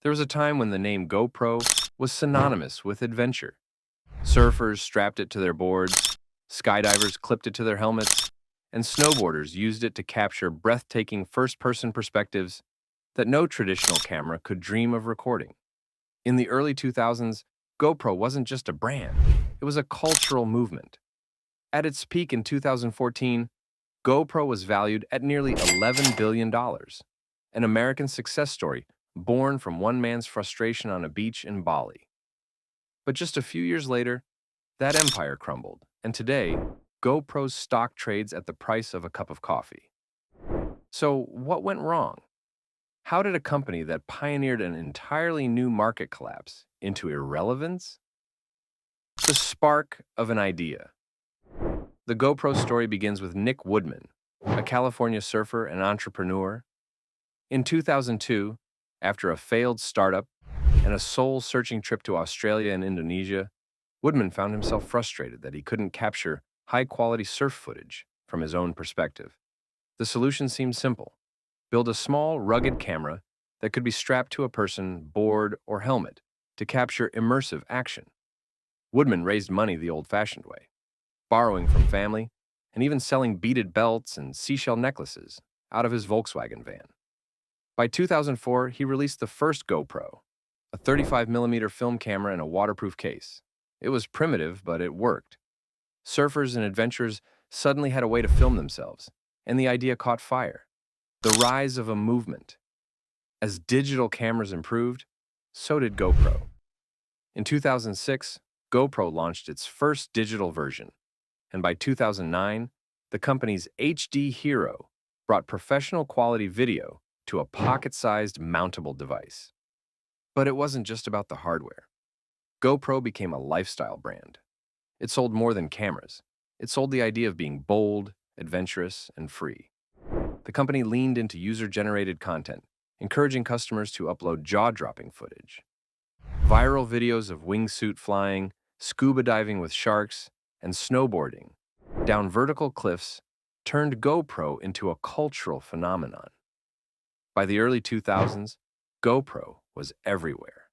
There was a time when the name GoPro was synonymous with adventure. Surfers strapped it to their boards, skydivers clipped it to their helmets, and snowboarders used it to capture breathtaking first-person perspectives that no traditional camera could dream of recording. In the early 2000s, GoPro wasn't just a brand, it was a cultural movement. At its peak in 2014, GoPro was valued at nearly $11 billion, dollars, an American success story born from one man's frustration on a beach in Bali. But just a few years later, that empire crumbled, and today, GoPro's stock trades at the price of a cup of coffee. So, what went wrong? How did a company that pioneered an entirely new market collapse into irrelevance? The spark of an idea. The GoPro story begins with Nick Woodman, a California surfer and entrepreneur. In 2002, after a failed startup and a soul-searching trip to Australia and Indonesia, Woodman found himself frustrated that he couldn't capture high-quality surf footage from his own perspective. The solution seemed simple. Build a small, rugged camera that could be strapped to a person, board, or helmet to capture immersive action. Woodman raised money the old-fashioned way, borrowing from family and even selling beaded belts and seashell necklaces out of his Volkswagen van. By 2004, he released the first GoPro, a 35mm film camera in a waterproof case. It was primitive, but it worked. Surfers and adventurers suddenly had a way to film themselves, and the idea caught fire. The rise of a movement. As digital cameras improved, so did GoPro. In 2006, GoPro launched its first digital version, and by 2009, the company's HD Hero brought professional quality video to a pocket-sized mountable device. But it wasn't just about the hardware. GoPro became a lifestyle brand. It sold more than cameras. It sold the idea of being bold, adventurous, and free. The company leaned into user-generated content, encouraging customers to upload jaw-dropping footage. Viral videos of wingsuit flying, scuba diving with sharks, and snowboarding down vertical cliffs turned GoPro into a cultural phenomenon. By the early 2000s, GoPro was everywhere.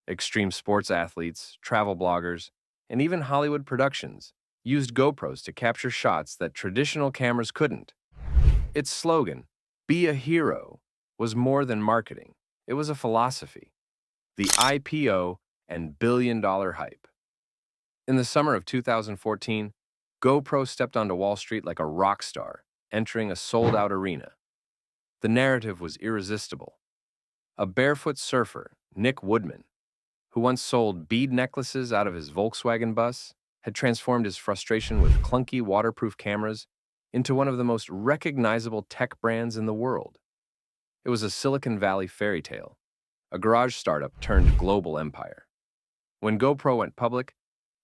Extreme sports athletes, travel bloggers, and even Hollywood productions used GoPros to capture shots that traditional cameras couldn't. Its slogan, "Be a hero," was more than marketing. It was a philosophy. The IPO and billion-dollar hype. In the summer of 2014, GoPro stepped onto Wall Street like a rock star, entering a sold-out arena. The narrative was irresistible. A barefoot surfer, Nick Woodman, who once sold bead necklaces out of his Volkswagen bus, had transformed his frustration with clunky waterproof cameras into one of the most recognizable tech brands in the world. It was a Silicon Valley fairy tale, a garage startup turned global empire. When GoPro went public,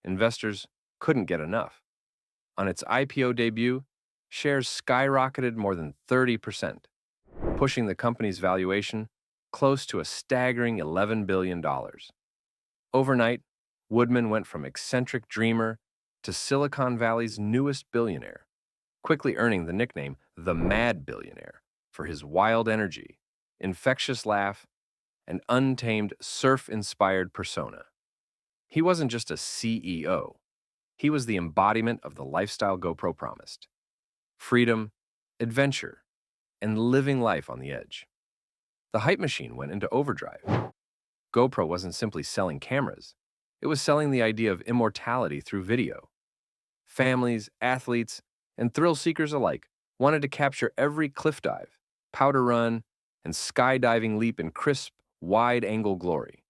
investors couldn't get enough. On its IPO debut, shares skyrocketed more than 30%, pushing the company's valuation close to a staggering $11 billion. Overnight, Woodman went from eccentric dreamer to Silicon Valley's newest billionaire, quickly earning the nickname the Mad Billionaire for his wild energy, infectious laugh, and untamed surf-inspired persona. He wasn't just a CEO. He was the embodiment of the lifestyle GoPro promised: freedom, adventure, and living life on the edge. The hype machine went into overdrive. GoPro wasn't simply selling cameras. It was selling the idea of immortality through video. Families, athletes, and thrill seekers alike wanted to capture every cliff dive, powder run, and skydiving leap in crisp, wide-angle glory.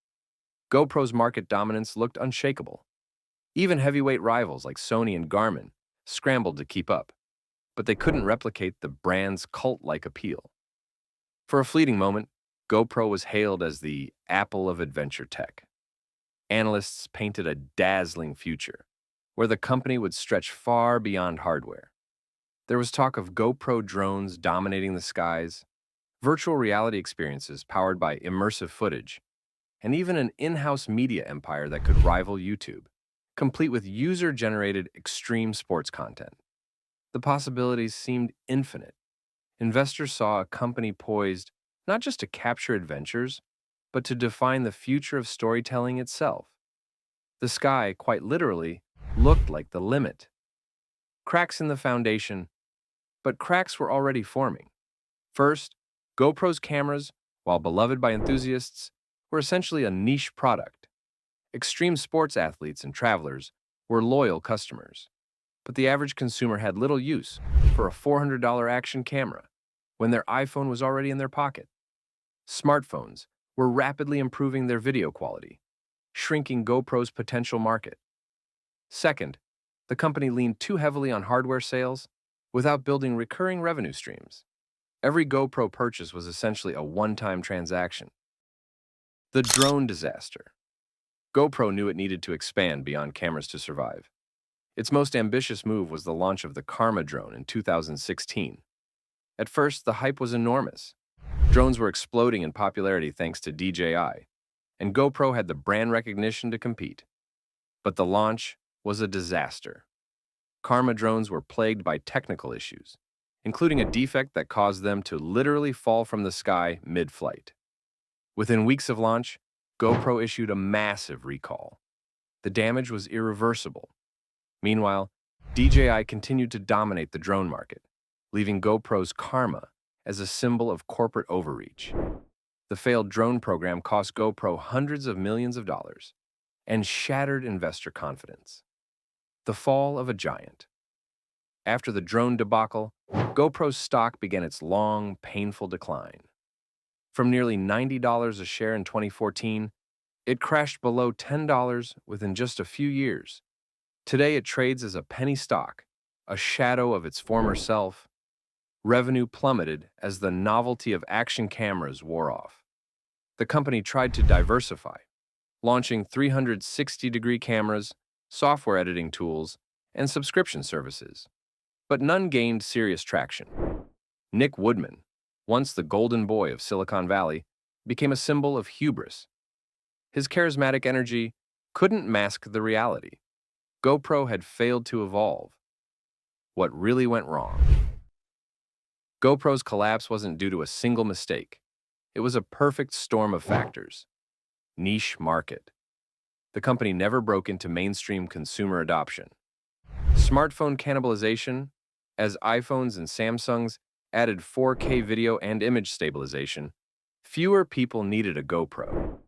GoPro's market dominance looked unshakable. Even heavyweight rivals like Sony and Garmin scrambled to keep up, but they couldn't replicate the brand's cult-like appeal. For a fleeting moment, GoPro was hailed as the Apple of adventure tech. Analysts painted a dazzling future, where the company would stretch far beyond hardware. There was talk of GoPro drones dominating the skies, virtual reality experiences powered by immersive footage, and even an in-house media empire that could rival YouTube, complete with user-generated extreme sports content. The possibilities seemed infinite. Investors saw a company poised not just to capture adventures, but to define the future of storytelling itself. The sky, quite literally, looked like the limit. Cracks in the foundation, but cracks were already forming. First, GoPro's cameras, while beloved by enthusiasts, were essentially a niche product. Extreme sports athletes and travelers were loyal customers, but the average consumer had little use for a $400 action camera when their iPhone was already in their pocket. Smartphones were rapidly improving their video quality, shrinking GoPro's potential market. Second, the company leaned too heavily on hardware sales without building recurring revenue streams. Every GoPro purchase was essentially a one-time transaction. The drone disaster. GoPro knew it needed to expand beyond cameras to survive. Its most ambitious move was the launch of the Karma drone in 2016. At first, the hype was enormous. Drones were exploding in popularity thanks to DJI, and GoPro had the brand recognition to compete. But the launch was a disaster. Karma drones were plagued by technical issues, including a defect that caused them to literally fall from the sky mid-flight. Within weeks of launch, GoPro issued a massive recall. The damage was irreversible. Meanwhile, DJI continued to dominate the drone market, leaving GoPro's Karma as a symbol of corporate overreach. The failed drone program cost GoPro hundreds of millions of dollars and shattered investor confidence. The fall of a giant. After the drone debacle, GoPro's stock began its long, painful decline. From nearly $90 a share in 2014, it crashed below $10 within just a few years. Today, it trades as a penny stock, a shadow of its former self. Revenue plummeted as the novelty of action cameras wore off. The company tried to diversify, launching 360-degree cameras, software editing tools, and subscription services. But none gained serious traction. Nick Woodman, once the golden boy of Silicon Valley, became a symbol of hubris. His charismatic energy couldn't mask the reality. GoPro had failed to evolve. What really went wrong? GoPro's collapse wasn't due to a single mistake. It was a perfect storm of factors. Niche market. The company never broke into mainstream consumer adoption. Smartphone cannibalization, as iPhones and Samsungs added 4K video and image stabilization, fewer people needed a GoPro.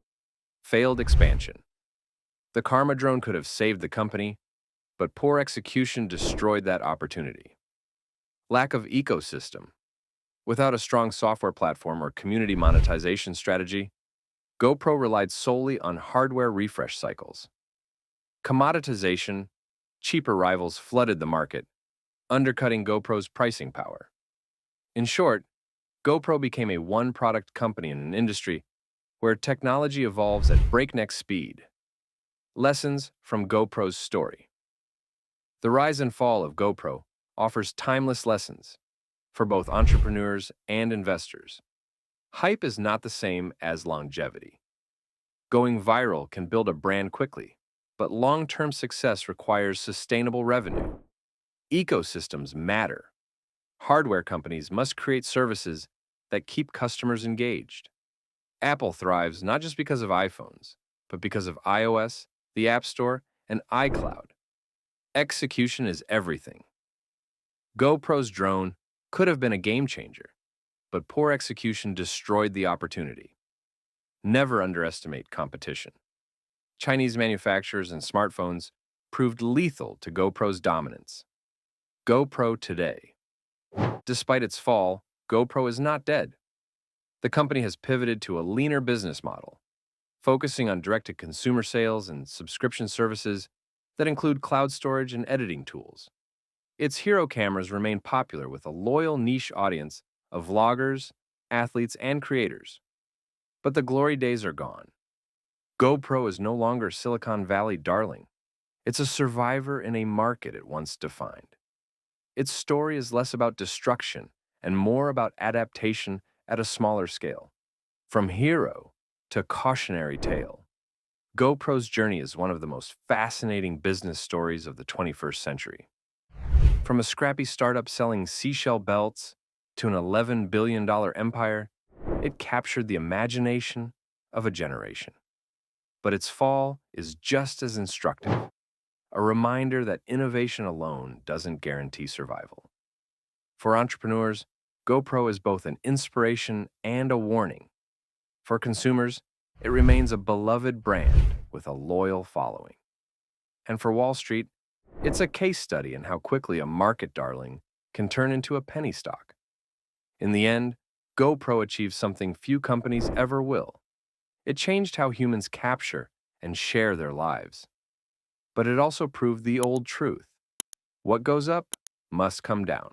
Failed expansion. The Karma drone could have saved the company, but poor execution destroyed that opportunity. Lack of ecosystem. Without a strong software platform or community monetization strategy, GoPro relied solely on hardware refresh cycles. Commoditization, cheaper rivals flooded the market, undercutting GoPro's pricing power. In short, GoPro became a one-product company in an industry where technology evolves at breakneck speed. Lessons from GoPro's story. The rise and fall of GoPro offers timeless lessons for both entrepreneurs and investors. Hype is not the same as longevity. Going viral can build a brand quickly, but long-term success requires sustainable revenue. Ecosystems matter. Hardware companies must create services that keep customers engaged. Apple thrives not just because of iPhones, but because of iOS, the App Store, and iCloud. Execution is everything. GoPro's drone could have been a game changer, but poor execution destroyed the opportunity. Never underestimate competition. Chinese manufacturers and smartphones proved lethal to GoPro's dominance. GoPro today. Despite its fall, GoPro is not dead. The company has pivoted to a leaner business model, focusing on direct-to-consumer sales and subscription services that include cloud storage and editing tools. Its hero cameras remain popular with a loyal niche audience of vloggers, athletes, and creators. But the glory days are gone. GoPro is no longer Silicon Valley darling. It's a survivor in a market it once defined. Its story is less about destruction and more about adaptation at a smaller scale. From hero to cautionary tale, GoPro's journey is one of the most fascinating business stories of the 21st century. From a scrappy startup selling seashell belts to an $11 billion empire, it captured the imagination of a generation. But its fall is just as instructive, a reminder that innovation alone doesn't guarantee survival. For entrepreneurs, GoPro is both an inspiration and a warning. For consumers, it remains a beloved brand with a loyal following. And for Wall Street, it's a case study in how quickly a market darling can turn into a penny stock. In the end, GoPro achieved something few companies ever will. It changed how humans capture and share their lives. But it also proved the old truth: what goes up must come down.